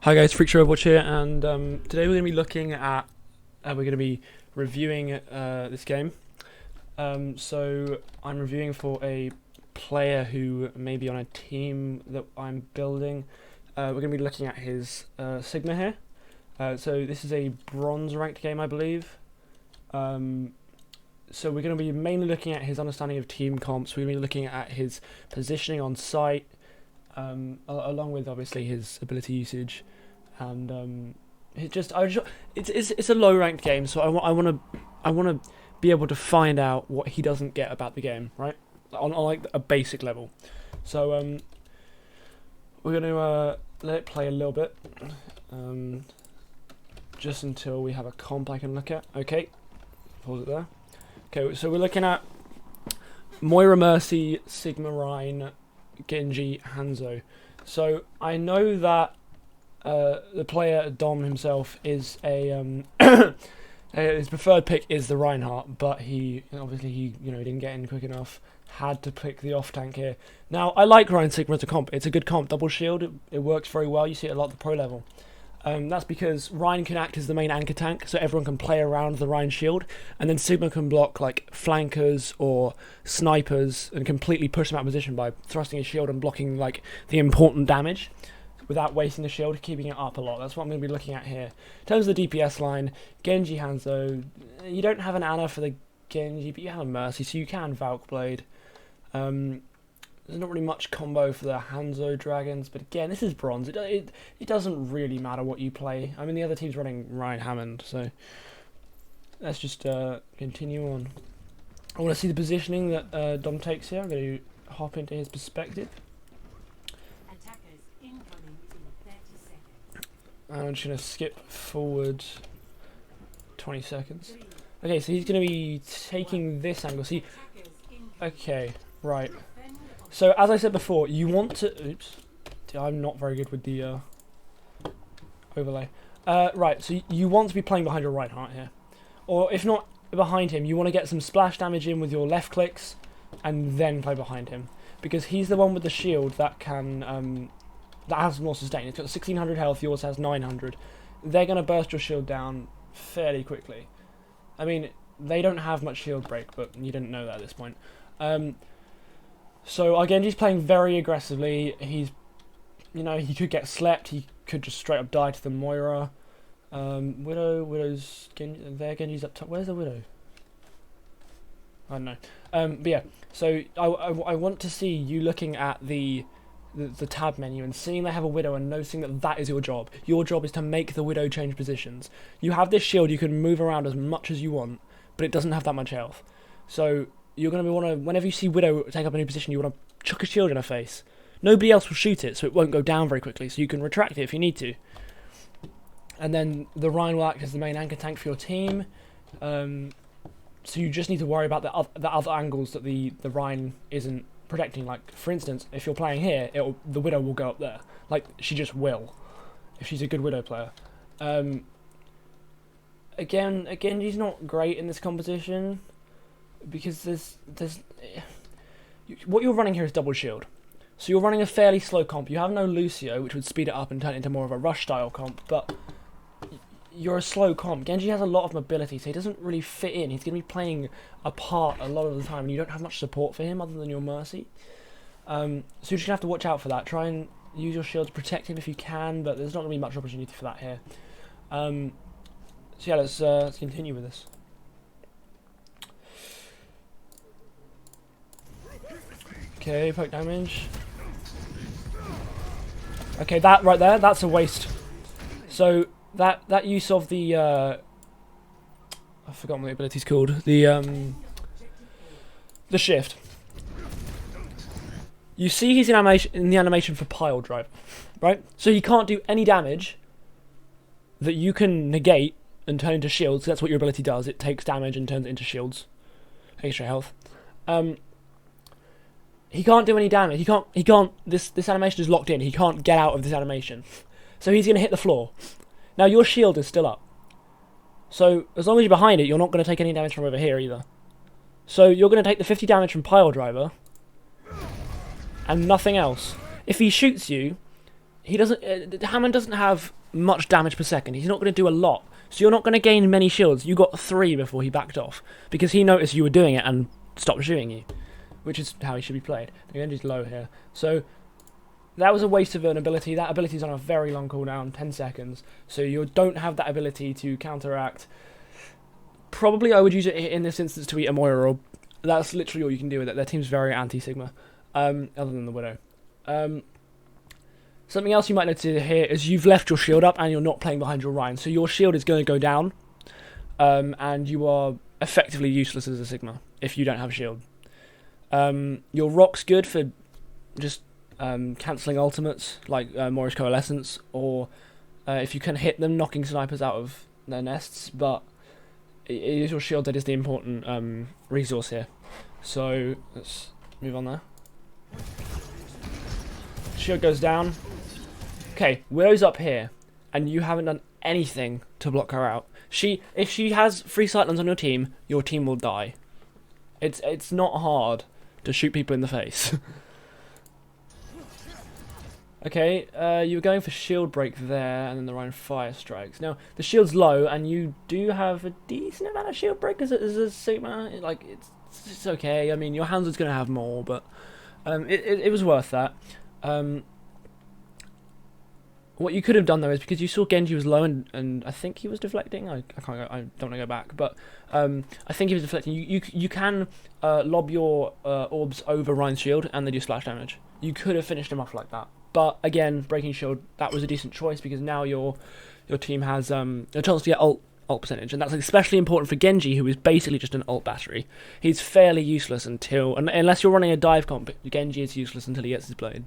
Hi guys, Overwatch here, and today we're going to be looking at, we're going to be reviewing this game. So I'm reviewing for a player who may be on a team that I'm building. We're going to be looking at his Sigma here. So this is a bronze ranked game, I believe. So we're going to be mainly looking at his understanding of team comps. We're going to be looking at his positioning on site, along with obviously his ability usage, and it's a low ranked game, so I want to be able to find out what he doesn't get about the game, right? On like a basic level. So we're gonna let it play a little bit, just until we have a comp I can look at. Okay, pause it there. Okay, so we're looking at Moira Mercy, Sigma Rhine, Genji, Hanzo. So I know that the player Dom himself is a his preferred pick is the Reinhardt, but he didn't get in quick enough. Had to pick the off tank here. Now I like Rhine Sigma as a comp. It's a good comp. Double shield. It works very well. You see it a lot at the pro level. That's because Rhine can act as the main anchor tank, so everyone can play around the Rhine shield, and then Sigma can block like flankers or snipers and completely push them out of position by thrusting his shield and blocking like the important damage without wasting the shield, keeping it up a lot. That's what I'm going to be looking at here. In terms of the DPS line, Genji Hanzo, you don't have an Ana for the Genji, but you have a Mercy, so you can Valk Blade. There's not really much combo for the Hanzo Dragons, but again, this is bronze. It doesn't really matter what you play. I mean, the other team's running Ryan Hammond, so let's just continue on. I want to see the positioning that Dom takes here. I'm going to hop into his perspective. I'm just going to skip forward 20 seconds. Okay, so he's going to be taking this angle. See, okay, right. So, as I said before, you want to... Oops. I'm not very good with the overlay. Right, so you want to be playing behind your Reinhardt here. Or, if not behind him, you want to get some splash damage in with your left clicks, and then play behind him. Because he's the one with the shield that can... that has more sustain. It's got 1600 health, yours has 900. They're going to burst your shield down fairly quickly. I mean, they don't have much shield break, but you didn't know that at this point. So Genji's playing very aggressively. He's, he could get slept. He could just straight up die to the Moira. Widow's Genji's up top. Where's the Widow? I don't know. But yeah. So I want to see you looking at the tab menu and seeing they have a Widow and noticing that is your job. Your job is to make the Widow change positions. You have this shield. You can move around as much as you want, but it doesn't have that much health. So you're going to whenever you see Widow take up a new position, you want to chuck a shield in her face. Nobody else will shoot it, so it won't go down very quickly, so you can retract it if you need to. And then the Rhine will act as the main anchor tank for your team. So you just need to worry about the other angles that the Rhine isn't protecting. Like, for instance, if you're playing here, the Widow will go up there. Like, she just will, if she's a good Widow player. Again, she's not great in this competition, because what you're running here is double shield. So you're running a fairly slow comp. You have no Lucio, which would speed it up and turn it into more of a rush style comp, but you're a slow comp. Genji has a lot of mobility, so he doesn't really fit in. He's going to be playing a part a lot of the time, and you don't have much support for him other than your Mercy. So you're just going to have to watch out for that. Try and use your shield to protect him if you can, but there's not going to be much opportunity for that here. So yeah, let's continue with this. Okay, poke damage. Okay, that right there, that's a waste. So that use of the I've forgotten what the ability's called. The shift. You see he's in the animation for pile drive, right? So he can't do any damage that you can negate and turn into shields. That's what your ability does. It takes damage and turns it into shields. Extra health. He can't do any damage. He can't. This animation is locked in. He can't get out of this animation. So he's going to hit the floor. Now your shield is still up. So as long as you're behind it, you're not going to take any damage from over here either. So you're going to take the 50 damage from pile driver and nothing else. If he shoots you, he doesn't. Hammond doesn't have much damage per second. He's not going to do a lot. So you're not going to gain many shields. You got 3 before he backed off because he noticed you were doing it and stopped shooting you, which is how he should be played. The Genji's low here, so that was a waste of an ability. That ability's on a very long cooldown, 10 seconds. So you don't have that ability to counteract. Probably I would use it in this instance to eat a Moira orb. That's literally all you can do with it. Their team's very anti-Sigma, other than the Widow. Something else you might notice here is you've left your shield up and you're not playing behind your Rhine. So your shield is going to go down, and you are effectively useless as a Sigma if you don't have a shield. Your Rock's good for just cancelling ultimates like Moira's Coalescence, or if you can hit them, knocking snipers out of their nests, but it is your shield that is the important resource here. So let's move on there. Shield goes down. Okay, Widow's up here, and you haven't done anything to block her out. If she has 3 sightlines on your team will die. It's not hard to shoot people in the face. Okay, you were going for shield break there, and then the Rhine fire strikes. Now the shield's low, and you do have a decent amount of shield break as a Sigma. Like it's okay. I mean, your Hanzo's gonna have more, but it was worth that. What you could have done though is, because you saw Genji was low and I think he was deflecting. I don't want to go back, but I think he was deflecting. You can lob your orbs over Rhine's shield and they do splash damage. You could have finished him off like that, but again, breaking shield, that was a decent choice because now your team has a chance to get ult percentage, and that's especially important for Genji, who is basically just an ult battery. He's fairly useless unless you're running a dive comp. Genji is useless until he gets his blade.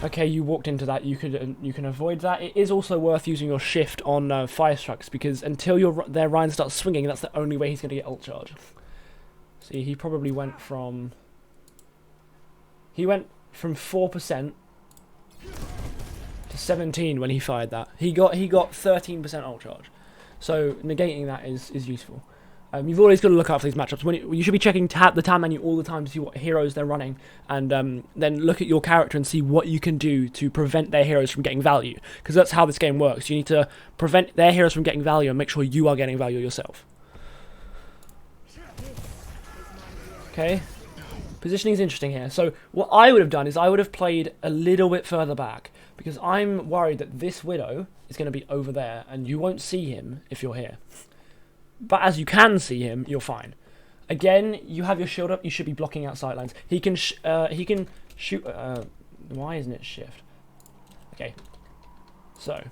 Okay, you walked into that. You can avoid that. It is also worth using your shift on fire strikes, because until their Rhine starts swinging, that's the only way he's going to get ult charge. See, he probably went from 4% to 17 when he fired that. He got 13% ult charge. So negating that is useful. You've always got to look out for these matchups. You should be checking the tab menu all the time to see what heroes they're running, and then look at your character and see what you can do to prevent their heroes from getting value, because that's how this game works. You need to prevent their heroes from getting value and make sure you are getting value yourself. Okay, positioning is interesting here. So what I would have done is I would have played a little bit further back, because I'm worried that this Widow is going to be over there and you won't see him if you're here. But as you can see him, you're fine. Again, you have your shield up. You should be blocking out sightlines. He can shoot. Why isn't it shift? Okay. So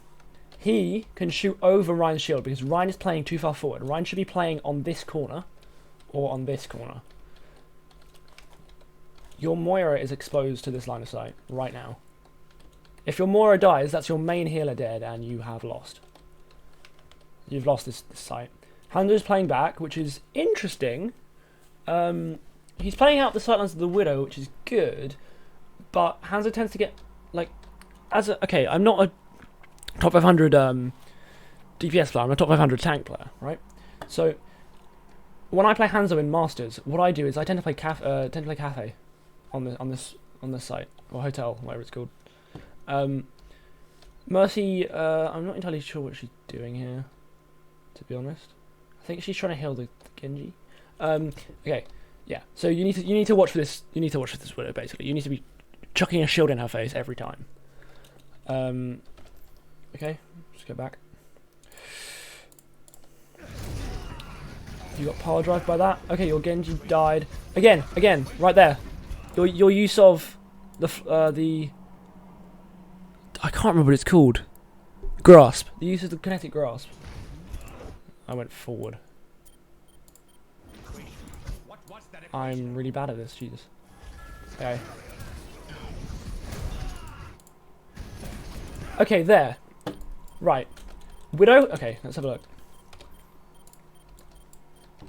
he can shoot over Rhine's shield because Rhine is playing too far forward. Rhine should be playing on this corner or on this corner. Your Moira is exposed to this line of sight right now. If your Moira dies, that's your main healer dead, and you have lost. You've lost this sight. Hanzo's playing back, which is interesting. He's playing out the sightlines of the Widow, which is good, but Hanzo tends to get, like, okay, I'm not a top 500 DPS player, I'm a top 500 tank player, right? So when I play Hanzo in Masters, what I do is I tend to play cafe on this site, or hotel, whatever it's called. Mercy, I'm not entirely sure what she's doing here, to be honest. I think she's trying to heal the Genji. Okay, yeah. So you need to watch for this. You need to watch for this Widow. Basically, you need to be chucking a shield in her face every time. Okay, just go back. You got power drive by that. Okay, your Genji died again, right there. Your use of the I can't remember what it's called. Grasp. The use of the kinetic grasp. I went forward. I'm really bad at this, Jesus. Okay. Okay, there. Right. Widow, okay, let's have a look.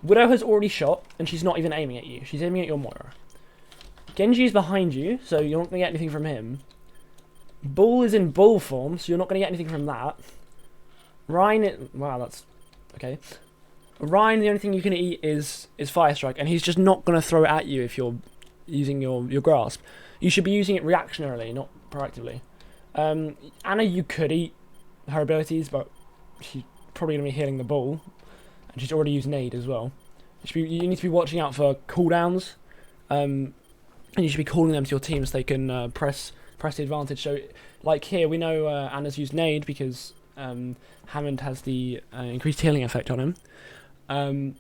Widow has already shot, and she's not even aiming at you. She's aiming at your Moira. Genji is behind you, so you're not going to get anything from him. Bull is in bull form, so you're not going to get anything from that. Rhine, wow, that's... okay. Rhine, the only thing you can eat is Fire Strike, and he's just not going to throw it at you if you're using your grasp. You should be using it reactionarily, not proactively. Anna, you could eat her abilities, but she's probably going to be healing the ball, and she's already used nade as well. You need to be watching out for cooldowns, and you should be calling them to your team so they can press the advantage. So, like here, we know Anna's used nade because Hammond has the increased healing effect on him.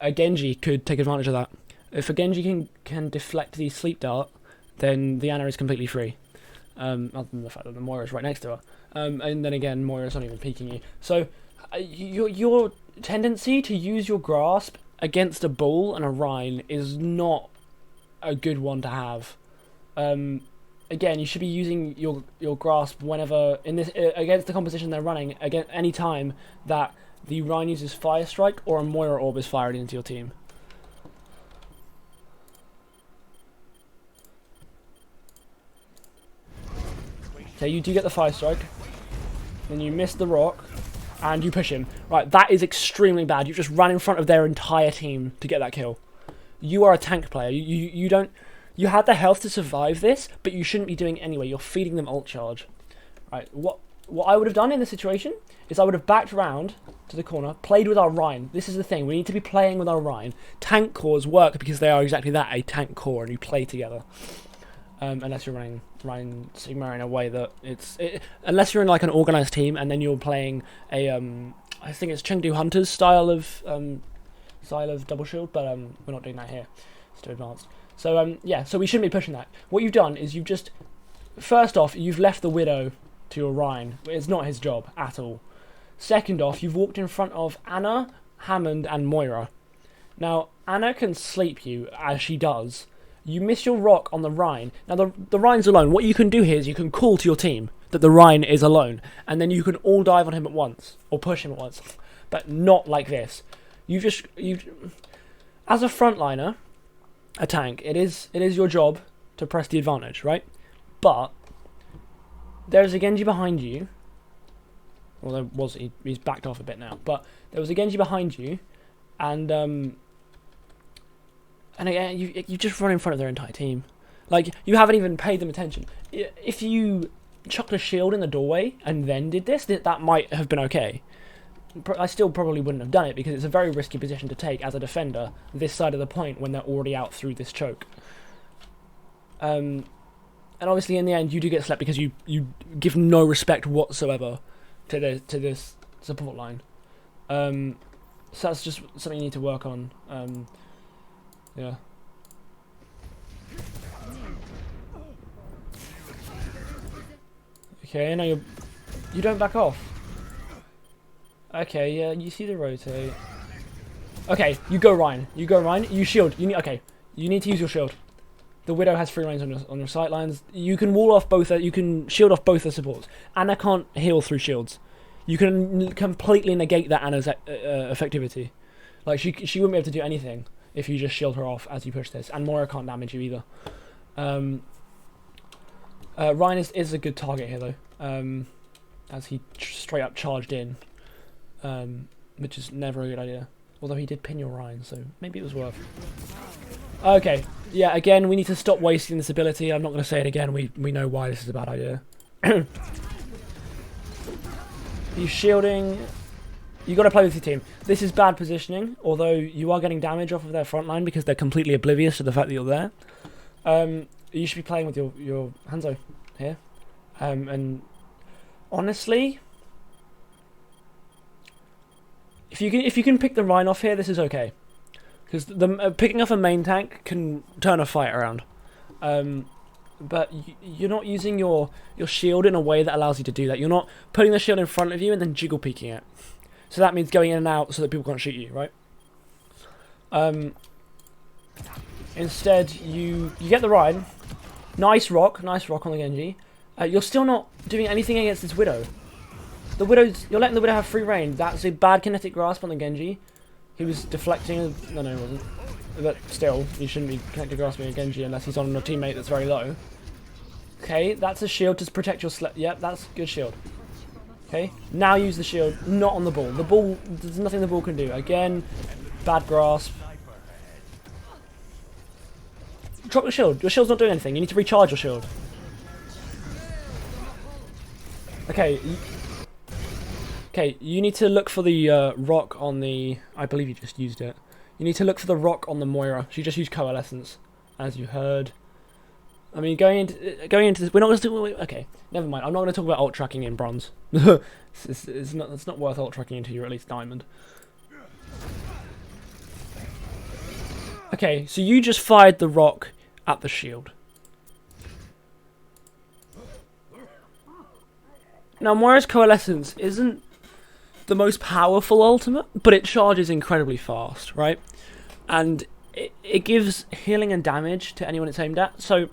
A Genji could take advantage of that. If a Genji can deflect the sleep dart, then the Anna is completely free. Other than the fact that the Moira is right next to her. And then again, Moira's not even peeking you. So, your tendency to use your grasp against a bull and a Rhine is not a good one to have. Again, you should be using your grasp whenever in this against the composition they're running, against any time that the Rhine uses Fire Strike or a Moira Orb is fired into your team. Okay, you do get the Fire Strike, then you miss the rock, and you push him. Right, that is extremely bad. You just ran in front of their entire team to get that kill. You are a tank player. You don't. You had the health to survive this, but you shouldn't be doing it anyway. You're feeding them ult charge. Right, what I would have done in this situation is I would have backed around to the corner, played with our Rhine. This is the thing. We need to be playing with our Rhine. Tank cores work because they are exactly that, a tank core, and you play together. Unless you're running Sigma in a way that unless you're in like an organized team and then you're playing a I think it's Chengdu Hunters style of double shield, but we're not doing that here. It's too advanced. So yeah, so we shouldn't be pushing that. What you've done is first off, you've left the Widow to your Rhine. It's not his job at all. Second off, you've walked in front of Anna, Hammond, and Moira. Now Anna can sleep you as she does. You miss your rock on the Rhine. Now, the Rhine's alone. What you can do here is you can call to your team that the Rhine is alone, and then you can all dive on him at once, or push him at once. But not like this. As a frontliner, a tank, it is your job to press the advantage, right? But there's a Genji behind you. Well, there was, he's backed off a bit now. But there was a Genji behind you, and again, you just run in front of their entire team. Like, you haven't even paid them attention. If you chucked a shield in the doorway and then did this, that might have been okay. I still probably wouldn't have done it because it's a very risky position to take as a defender this side of the point when they're already out through this choke. And obviously in the end you do get slept because you give no respect whatsoever to this support line. So that's just something you need to work on. Yeah. Okay, now you don't back off. Okay, yeah, you see the rotate. Okay, you go Rhine. You shield. Okay, you need to use your shield. The Widow has free range on your sight lines. You can wall off both. You can shield off both the supports. Anna can't heal through shields. You can completely negate that Anna's effectivity. Like she wouldn't be able to do anything if you just shield her off as you push this. And Moira can't damage you either. Ryan is a good target here though, as he straight up charged in, which is never a good idea. Although he did pin your Ryan, so maybe it was worth. Okay, yeah, again, we need to stop wasting this ability. I'm not going to say it again. We know why this is a bad idea. He's shielding. You got to play with your team. This is bad positioning, although you are getting damage off of their front line because they're completely oblivious to the fact that you're there. You should be playing with your Hanzo here. And honestly, if you can pick the Rhine off here, this is okay. Because picking off a main tank can turn a fight around. But you're not using your shield in a way that allows you to do that. You're not putting the shield in front of you and then jiggle peeking it. So that means going in and out so that people can't shoot you, right? Instead, you get the Rhine. Nice rock on the Genji. You're still not doing anything against this Widow. You're letting the Widow have free reign. That's a bad kinetic grasp on the Genji. He was deflecting. No, he wasn't. But still, you shouldn't be kinetic grasping a Genji unless he's on a teammate that's very low. Okay, that's a shield to protect your Yep, that's good shield. Okay, now use the shield, not on the ball. The ball, there's nothing the ball can do. Again, bad grasp. drop your shield. Your shield's not doing anything. You need to recharge your shield. Okay. Okay, you need to look for the rock on the... I believe you just used it. You need to look for the rock on the Moira. She just used Coalescence, as you heard. I mean, going into this... We're not going to do... Okay, never mind. I'm not going to talk about ult tracking in bronze. it's not worth ult tracking until you're at least diamond. Okay, so you just fired the rock at the shield. Now, Moira's Coalescence isn't the most powerful ultimate, but it charges incredibly fast, right? And it gives healing and damage to anyone it's aimed at. So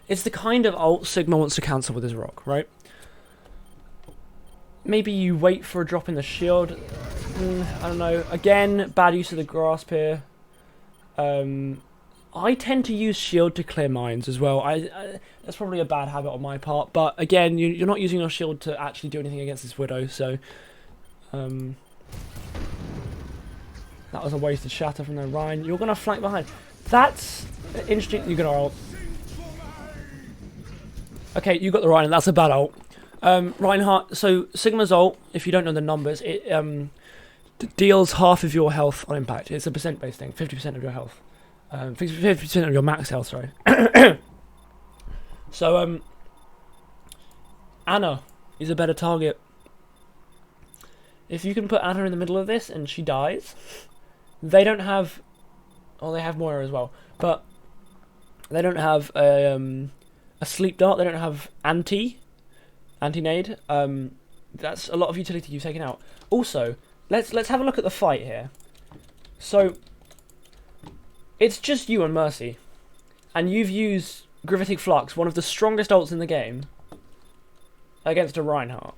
it's the kind of ult Sigma wants to cancel with his rock, right? Maybe you wait for a drop in the shield. I don't know. Again, bad use of the grasp here. I tend to use shield to clear mines as well. That's probably a bad habit on my part. But again, you're not using your shield to actually do anything against this Widow. So that was a wasted shatter from the Ryan. You're going to flank behind. That's interesting. You're going to ult. Okay, you got the Ryan. That's a bad ult. Reinhardt, so Sigma's ult, if you don't know the numbers, it deals half of your health on impact. It's a percent-based thing, 50% of your health. 50% of your max health, sorry. So, Anna is a better target. If you can put Anna in the middle of this and she dies, they don't have... Oh, they have Moira as well. But they don't have a sleep dart, they don't have anti-nade. That's a lot of utility you've taken out. Also, let's have a look at the fight here. So it's just you and Mercy, and you've used Gravitic Flux, one of the strongest ults in the game, against a Reinhardt.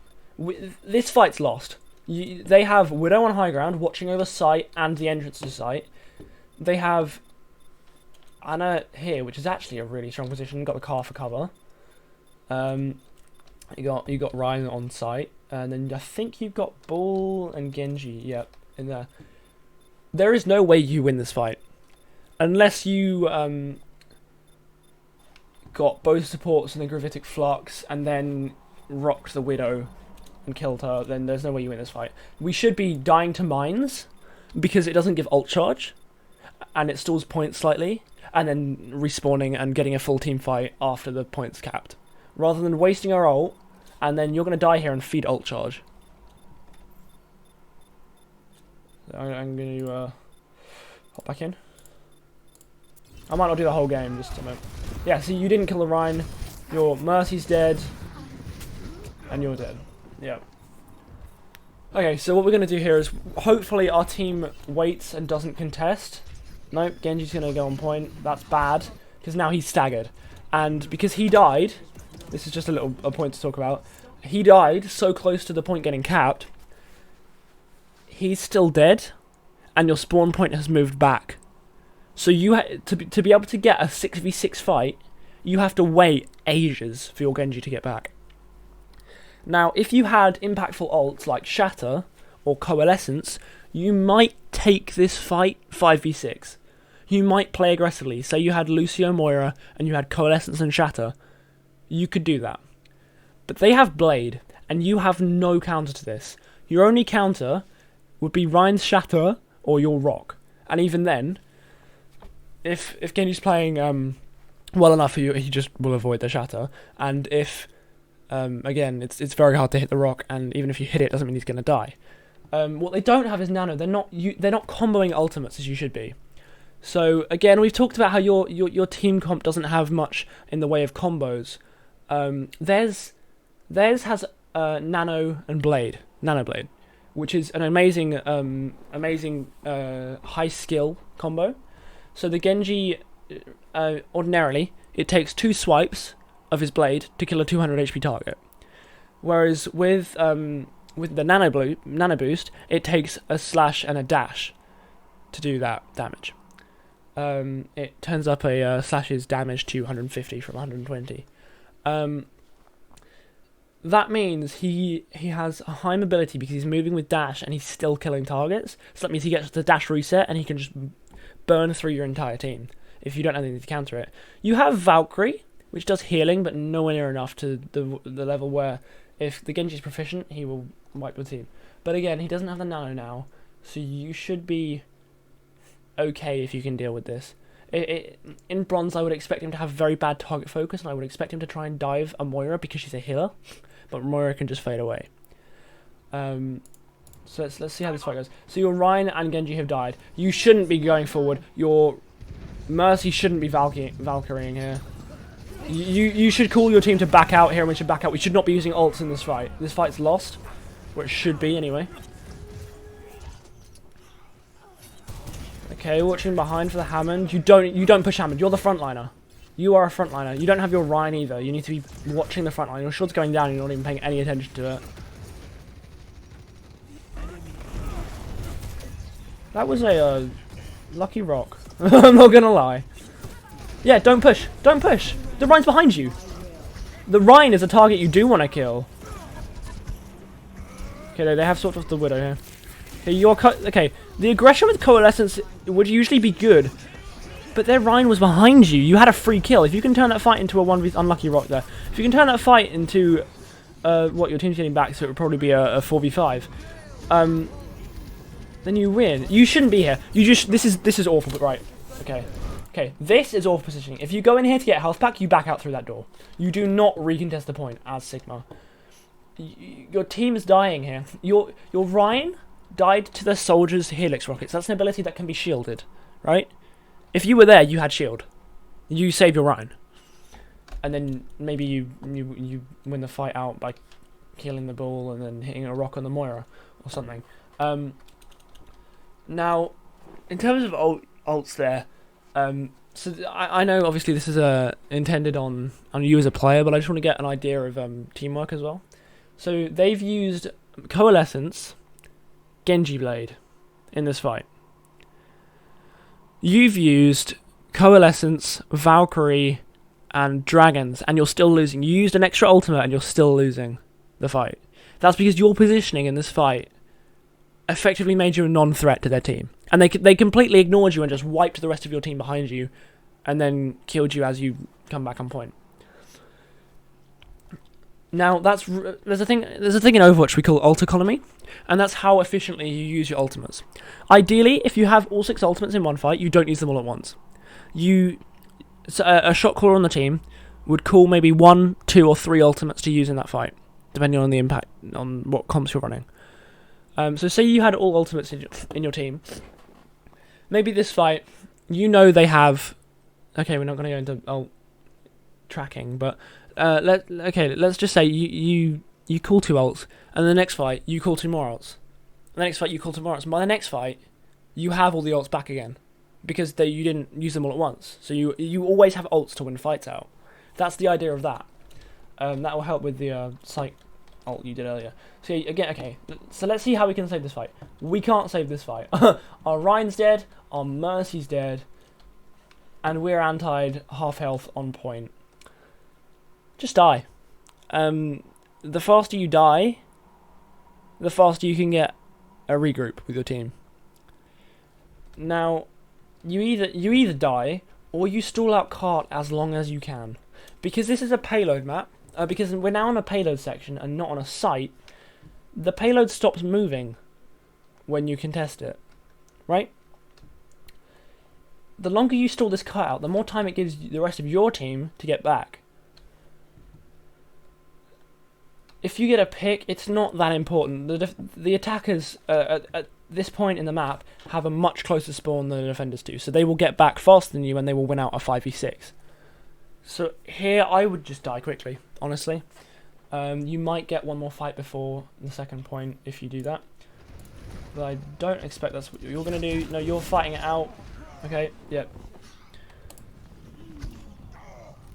This fight's lost. They have Widow on high ground, watching over site and the entrance to site. They have Anna here, which is actually a really strong position. Got the car for cover. You got Ryan on site, and then I think you've got Bull and Genji. Yep, in there. There is no way you win this fight unless you got both supports and the Gravitic Flux, and then rocked the Widow and killed her. Then there's no way you win this fight. We should be dying to mines because it doesn't give ult charge, and it stalls points slightly, and then respawning and getting a full team fight after the points capped, rather than wasting our ult. And then you're going to die here and feed ult charge. So I'm going to hop back in. I might not do the whole game, just a minute. Yeah, see, you didn't kill the Rhine. Your Mercy's dead. And you're dead. Yeah. Okay, so what we're going to do here is hopefully our team waits and doesn't contest. Nope, Genji's going to go on point. That's bad, because now he's staggered. And because he died... This is just a point to talk about. He died so close to the point getting capped. He's still dead, and your spawn point has moved back. So you to be able to get a 6v6 fight, you have to wait ages for your Genji to get back. Now, if you had impactful ults like Shatter or Coalescence, you might take this fight 5v6. You might play aggressively. Say you had Lucio Moira and you had Coalescence and Shatter. You could do that. But they have Blade, and you have no counter to this. Your only counter would be Ryan's Shatter or your Rock. And even then, if Genji's playing well enough for you, he just will avoid the Shatter. And if, again, it's very hard to hit the Rock, and even if you hit it, it doesn't mean he's going to die. What they don't have is Nano. They're not comboing ultimates as you should be. So, again, we've talked about how your team comp doesn't have much in the way of combos. Theirs has Nano and Blade, Nano Blade, which is an amazing high skill combo. So the Genji, ordinarily, it takes 2 swipes of his blade to kill a 200 HP target, whereas with the Nano Boost, it takes a slash and a dash to do that damage. It turns up a slash's damage to 150 from 120. that means he has a high mobility because he's moving with dash and he's still killing targets. So that means he gets the dash reset and he can just burn through your entire team if you don't have anything to counter it. You have Valkyrie, which does healing, but nowhere near enough to the level where if the Genji's proficient, he will wipe the team. But again, he doesn't have the nano now, so you should be okay if you can deal with this. In bronze, I would expect him to have very bad target focus, and I would expect him to try and dive a Moira because she's a healer, but Moira can just fade away. So let's see how this fight goes. So your Ryan and Genji have died. You shouldn't be going forward. Your Mercy shouldn't be Valkyrieing here. You should call your team to back out here, and we should back out. We should not be using ults in this fight. This fight's lost. Where it should be, anyway. Okay, watching behind for the Hammond. You don't push Hammond. You're the frontliner. You are a frontliner. You don't have your Ryan either. You need to be watching the frontline. Your shield's going down and you're not even paying any attention to it. That was a lucky rock. I'm not gonna lie. Yeah, don't push. Don't push. The Ryan's behind you. The Ryan is a target you do want to kill. Okay, they have sort of the Widow here. Okay, the aggression with Coalescence would usually be good, but their Ryan was behind you. You had a free kill. If you can turn that fight into a 1v unlucky rock there, if you can turn that fight into what your team's getting back, so it would probably be a 4v5. Then you win. You shouldn't be here. This is awful, but right. Okay, this is awful positioning. If you go in here to get a health pack, you back out through that door. You do not recontest the point as Sigma. Your team is dying here. Your Ryan died to the soldiers' Helix rockets. That's an ability that can be shielded, right? If you were there, you had shield. You save your Ryan, and then maybe you win the fight out by killing the bull and then hitting a rock on the Moira or something. Now, in terms of ults there, so I know obviously this is intended on you as a player, but I just want to get an idea of teamwork as well. So they've used Coalescence, Genji Blade in this fight. You've used Coalescence, Valkyrie, and Dragons, and you're still losing. You used an extra ultimate, and you're still losing the fight. That's because your positioning in this fight effectively made you a non-threat to their team, and they completely ignored you and just wiped the rest of your team behind you, and then killed you as you come back on point. Now there's a thing in Overwatch we call ult economy, and that's how efficiently you use your ultimates. Ideally, if you have all 6 ultimates in one fight, you don't use them all at once. A shot caller on the team would call maybe 1, 2, or 3 ultimates to use in that fight, depending on the impact on what comps you're running. So say you had all ultimates in your team. Maybe this fight, they have. Okay, we're not going to go into ult tracking, but let's just say you call 2 ults, and the next fight you call 2 more ults. The next fight you call 2 more ults. And by the next fight, you have all the ults back again, because you didn't use them all at once. So you always have ults to win fights out. That's the idea of that. That will help with the psych ult you did earlier. So again, okay. So let's see how we can save this fight. We can't save this fight. Our Ryan's dead. Our Mercy's dead. And we're antied, half health, on point. Just die. The faster you die, the faster you can get a regroup with your team. Now, you either die or you stall out cart as long as you can, because this is a payload map. Because we're now on a payload section and not on a site. The payload stops moving when you contest it, right? The longer you stall this cart out, the more time it gives the rest of your team to get back. If you get a pick, it's not that important. The attackers at this point in the map have a much closer spawn than the defenders do, so they will get back faster than you and they will win out a 5v6. So here I would just die quickly, honestly. You might get one more fight before the second point if you do that, but I don't expect that's what you're going to do. No, you're fighting it out. Okay, yep.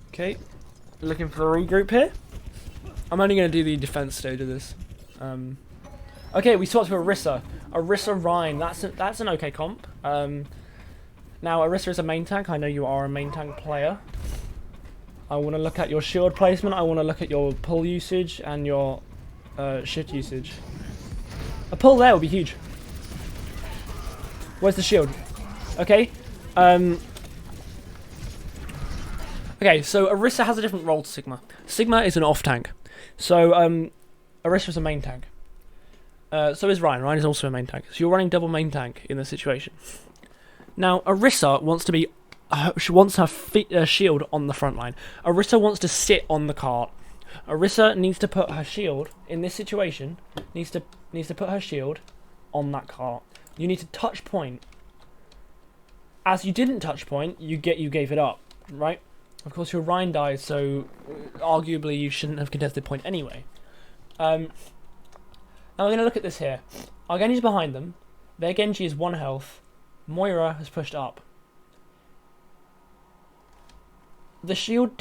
Okay, looking for the regroup here. I'm only going to do the defense stage of this. Okay, we swapped to Orisa. Orisa Ryan, that's an okay comp. Now Orisa is a main tank. I know you are a main tank player. I want to look at your shield placement. I want to look at your pull usage and your shift usage. A pull there would be huge. Where's the shield? Okay. Okay, so Orisa has a different role to Sigma. Sigma is an off tank. So Orisa is a main tank. So is Ryan. Ryan is also a main tank. So you're running double main tank in this situation. Now Orisa wants to be, she wants her shield on the front line. Orisa wants to sit on the cart. Orisa needs to put her shield in this situation. Needs to put her shield on that cart. You need to touch point. As you didn't touch point, you gave it up, right? Of course, your Rhine dies, so arguably you shouldn't have contested point anyway. Now we're going to look at this here. Our Genji's behind them. Their Genji is 1 health. Moira has pushed up. The shield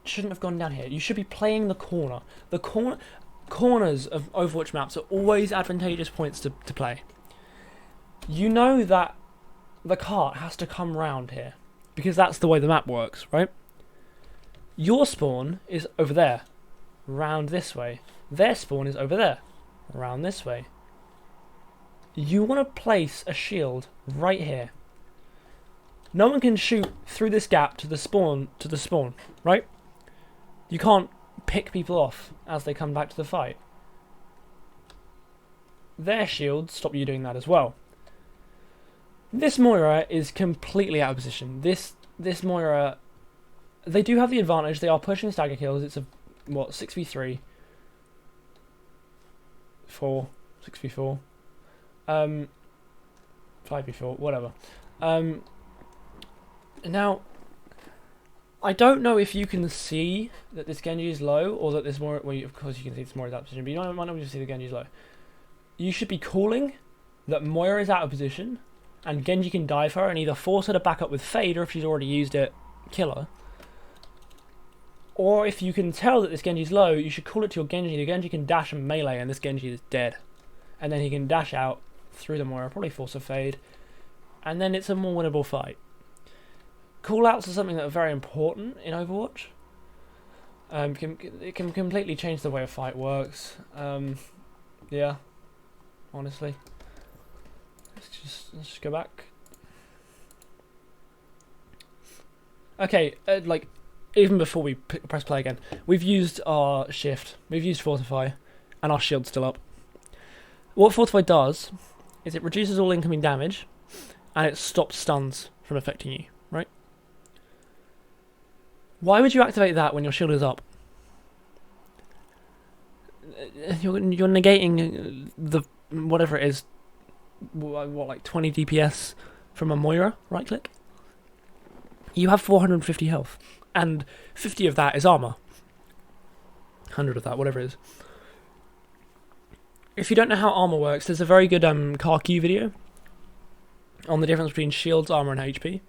shouldn't have gone down here. You should be playing the corner. The corners of Overwatch maps are always advantageous points to play. You know that the cart has to come round here, because that's the way the map works, right? Your spawn is over there, round this way. Their spawn is over there, around this way. You want to place a shield right here. No one can shoot through this gap to the spawn, right? You can't pick people off as they come back to the fight. Their shields stop you doing that as well. This Moira is completely out of position. This Moira, they do have the advantage. They are pushing stagger kills. It's a, what, 6v3? 6v4. 5v4, whatever. Now, I don't know if you can see that this Genji is low, or that this Moira, well, of course you can see this Moira is out of position, but you might not be able to see the Genji is low. You should be calling that Moira is out of position, and Genji can dive her and either force her to back up with Fade, or if she's already used it, kill her. Or if you can tell that this Genji's low, you should call it to your Genji. The Genji can dash and melee, and this Genji is dead. And then he can dash out through the Moira, probably force a Fade, and then it's a more winnable fight. Callouts are something that are very important in Overwatch. It can completely change the way a fight works. Yeah, honestly. Let's just go back. Okay, like even before we press play again, we've used our shift, we've used Fortify, and our shield's still up. What Fortify does is it reduces all incoming damage, and it stops stuns from affecting you, right? Why would you activate that when your shield is up? You're negating the whatever it is. What, like 20 DPS from a Moira, right click? You have 450 health, and 50 of that is armor. 100 of that, whatever it is. If you don't know how armor works, there's a very good Karq video on the difference between shields, armor, and HP.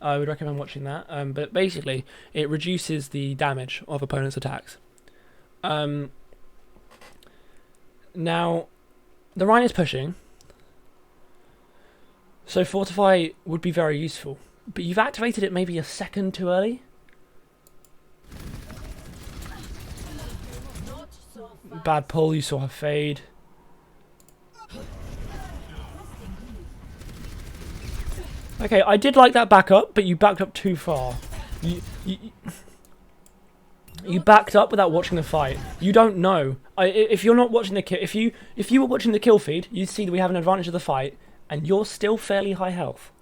I would recommend watching that. But basically, it reduces the damage of opponents' attacks. Now, the Rhine is pushing. So Fortify would be very useful, but you've activated it maybe a second too early. Bad pull, you saw her fade. Okay, I did like that backup, but you backed up too far. You backed up without watching the fight. You don't know. If you're not watching the kill, if you were watching the kill feed, you'd see that we have an advantage of the fight. And you're still fairly high health.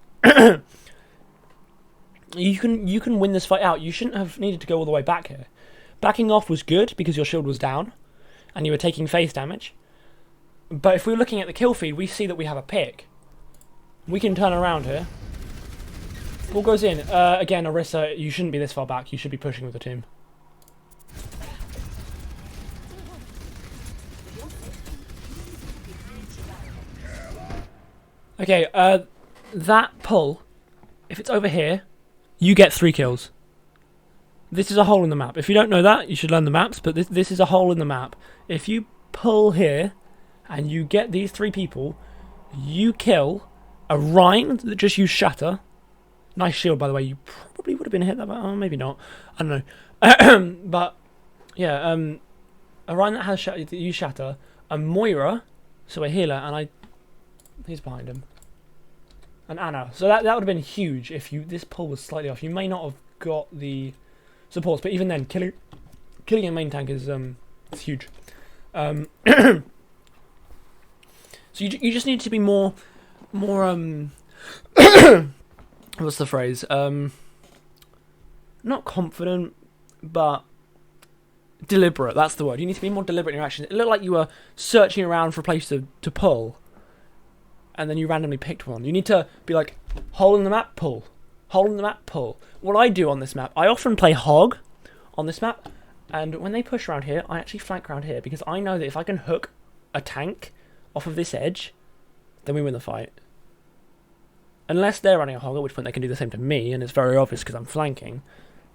You can win this fight out. You shouldn't have needed to go all the way back here. Backing off was good because your shield was down, and you were taking face damage. But if we're looking at the kill feed, we see that we have a pick. We can turn around here. Ball goes in. Again, Orisa, you shouldn't be this far back. You should be pushing with the team. Okay, that pull, if it's over here, you get 3 kills. This is a hole in the map. If you don't know that, you should learn the maps, but this is a hole in the map. If you pull here, and you get these 3 people, you kill a Rhine that just used Shatter. Nice shield, by the way. You probably would have been hit that, but maybe not. I don't But yeah, a Ryan that has use Shatter, a Moira, so a healer, and he's behind him, and Anna. So that would have been huge if this pull was slightly off. You may not have got the supports, but even then, killing a main tank is it's huge. So you just need to be more what's the phrase? Not confident, but deliberate. That's the word. You need to be more deliberate in your actions. It looked like you were searching around for a place to pull, and then you randomly picked one. You need to be like, hole in the map, pull. Hole in the map, pull. What I do on this map, I often play hog on this map, and when they push around here, I actually flank around here, because I know that if I can hook a tank off of this edge, then we win the fight. Unless they're running a hog, at which point they can do the same to me, and it's very obvious because I'm flanking,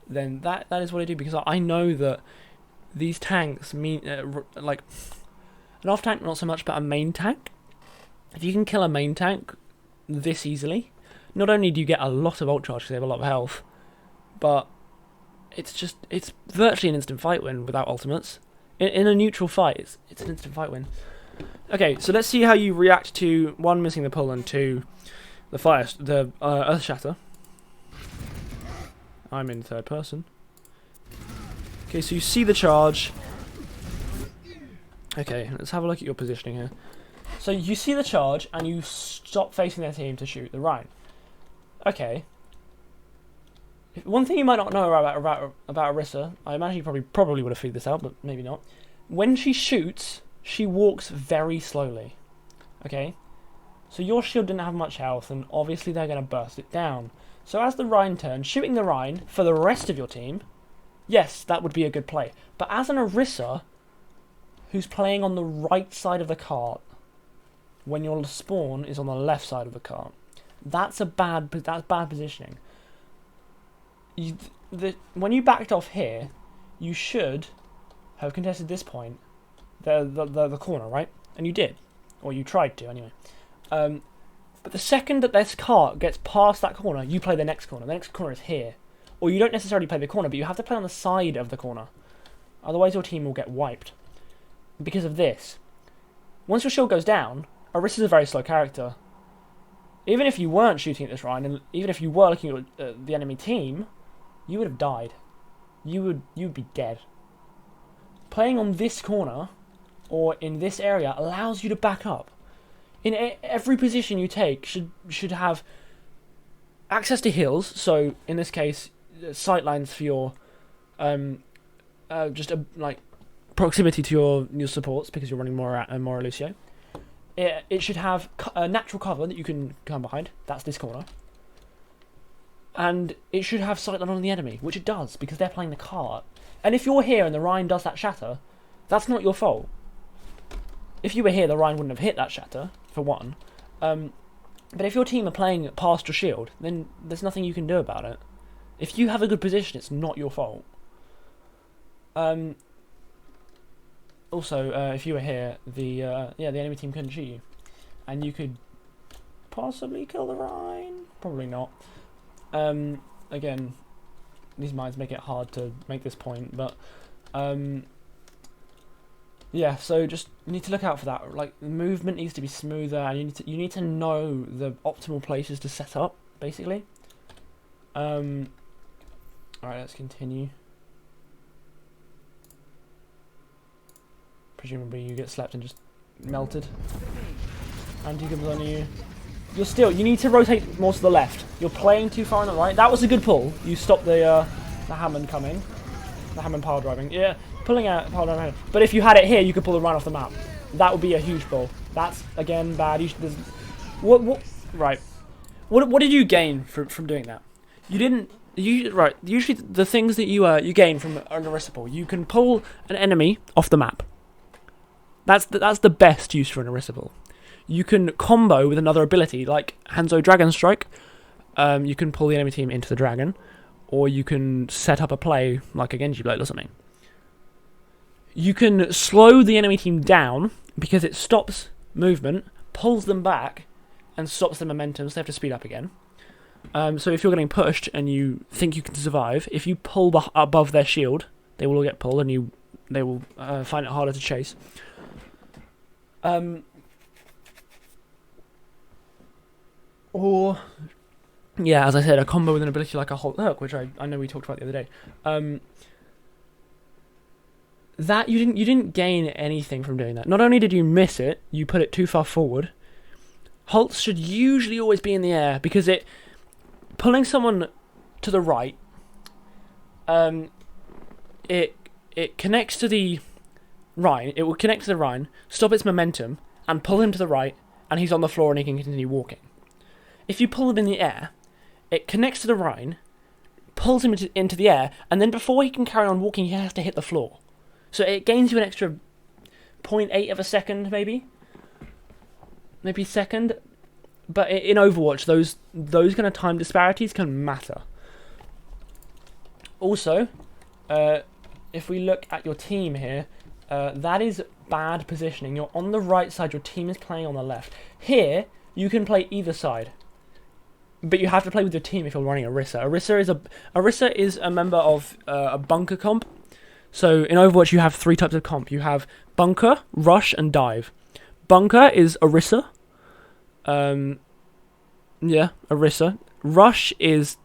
then that is what I do, because I know that these tanks mean, like, an off tank not so much, but a main tank. If you can kill a main tank this easily, not only do you get a lot of ult charge because they have a lot of health, but it's virtually an instant fight win without ultimates. In a neutral fight, it's an instant fight win. Okay, so let's see how you react to, 1, missing the pull, and 2, the Earth Shatter. I'm in third person. Okay, so you see the charge. Okay, let's have a look at your positioning here. So you see the charge, and you stop facing their team to shoot the Rhine. Okay. One thing you might not know about Orisa, I imagine you probably would have figured this out, but maybe not. When she shoots, she walks very slowly. Okay? So your shield didn't have much health, and obviously they're going to burst it down. So as the Rhine turns, shooting the Rhine for the rest of your team, yes, that would be a good play. But as an Orisa, who's playing on the right side of the cart, when your spawn is on the left side of the cart, that's bad positioning. When you backed off here, you should have contested this point, the corner, right? And you did, or you tried to anyway. But the second that this cart gets past that corner, you play the next corner. The next corner is here, or you don't necessarily play the corner, but you have to play on the side of the corner. Otherwise, your team will get wiped because of this. Once your shield goes down, Orisa's a very slow character. Even if you weren't shooting at this Rhine, and even if you were looking at the enemy team, you would have died. You would be dead. Playing on this corner, or in this area, allows you to back up. In every position you take should have access to heals. So in this case, sight lines for your like proximity to your supports, because you're running more Lucio. It should have a natural cover that you can come behind. That's this corner. And it should have sight line on the enemy, which it does, because they're playing the cart. And if you're here and the Rhine does that shatter, that's not your fault. If you were here, the Rhine wouldn't have hit that shatter, for one. But if your team are playing past your shield, then there's nothing you can do about it. If you have a good position, it's not your fault. Also, if you were here, the enemy team couldn't shoot you, and you could possibly kill the Rhine. Probably not. Again, these mines make it hard to make this point, but yeah. So just you need to look out for that. Like, the movement needs to be smoother, and you need to know the optimal places to set up, basically. All right, let's continue. Presumably you get slapped and just melted. And he comes on you. You need to rotate more to the left. You're playing too far on the right. That was a good pull. You stopped the Hammond coming. The Hammond pile driving. Yeah, pulling out pile driving. But if you had it here, you could pull the Rhine off the map. That would be a huge pull. That's, again, bad. Right. What did you gain from doing that? You didn't... Right, usually the things that you gain from an Orisa pull, you can pull an enemy off the map. That's the best use for an Orisa pull. You can combo with another ability, like Hanzo Dragon Strike. You can pull the enemy team into the dragon, or you can set up a play like a Genji Blade or something. You can slow the enemy team down because it stops movement, pulls them back, and stops the momentum, so they have to speed up again. So if you're getting pushed and you think you can survive, if you pull above their shield, they will all get pulled, and they will find it harder to chase. Or, yeah, as I said, a combo with an ability like a Halt Hook, which I know we talked about the other day. That you didn't gain anything from doing that. Not only did you miss it, you put it too far forward. Halts should usually always be in the air, because pulling someone to the right, it connects to the Rhine. It will connect to the Rhine, stop its momentum, and pull him to the right, and he's on the floor and he can continue walking. If you pull him in the air, it connects to the Rhine, pulls him into the air, and then before he can carry on walking, he has to hit the floor. So it gains you an extra 0.8 of a second, maybe second. But in Overwatch, those kind of time disparities can matter. Also, if we look at your team here, that is bad positioning. You're on the right side, your team is playing on the left. Here, you can play either side, but you have to play with your team if you're running Orisa. Orisa is a member of a bunker comp. So in Overwatch, you have 3 types of comp. You have bunker, rush, and dive. Bunker is Orisa. Orisa. Rush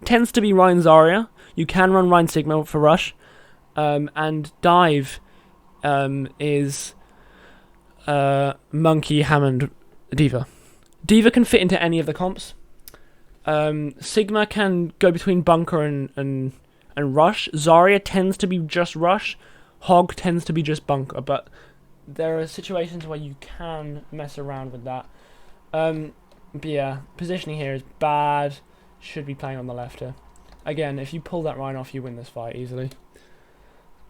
tends to be Ryan Zarya. You can run Ryan Sigma for rush. And dive is Monkey, Hammond, D.Va. D.Va can fit into any of the comps. Sigma can go between bunker and rush. Zarya tends to be just rush. Hog tends to be just bunker, but there are situations where you can mess around with that. But yeah, positioning here is bad. Should be playing on the left here. Again, if you pull that Rhine off, you win this fight easily.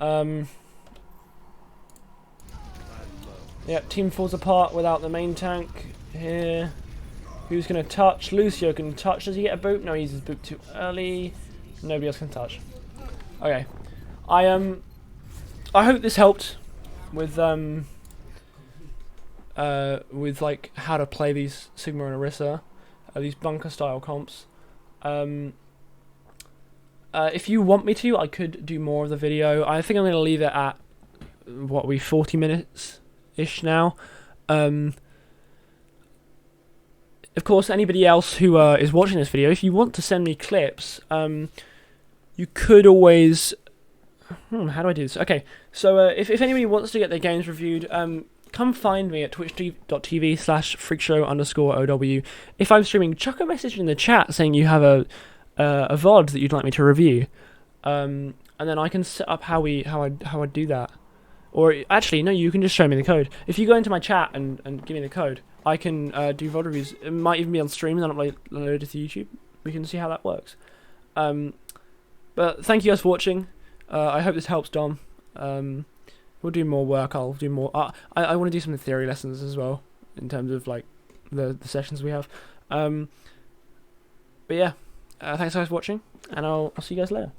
Yep, team falls apart without the main tank here. Who's going to touch? Lucio can touch. Does he get a boot? No, he uses boot too early. Nobody else can touch. Okay, I hope this helped with like how to play these Sigma and Orisa, these bunker style comps. If you want me to, I could do more of the video. I think I'm going to leave it at 40 minutes ish now. Of course, anybody else who is watching this video, if you want to send me clips, you could always... how do I do this? Okay, so if anybody wants to get their games reviewed, come find me at twitch.tv/freakshow_OW. If I'm streaming, chuck a message in the chat saying you have a VOD that you'd like me to review, and then I can set up how I do that. Or actually, no, you can just show me the code. If you go into my chat and give me the code, I can do VOD reviews. It might even be on stream and then upload it to YouTube. We can see how that works. But thank you guys for watching. I hope this helps, Dom. We'll do more work. I'll do more. I want to do some theory lessons as well in terms of like the sessions we have. But yeah, thanks guys for watching, and I'll see you guys later.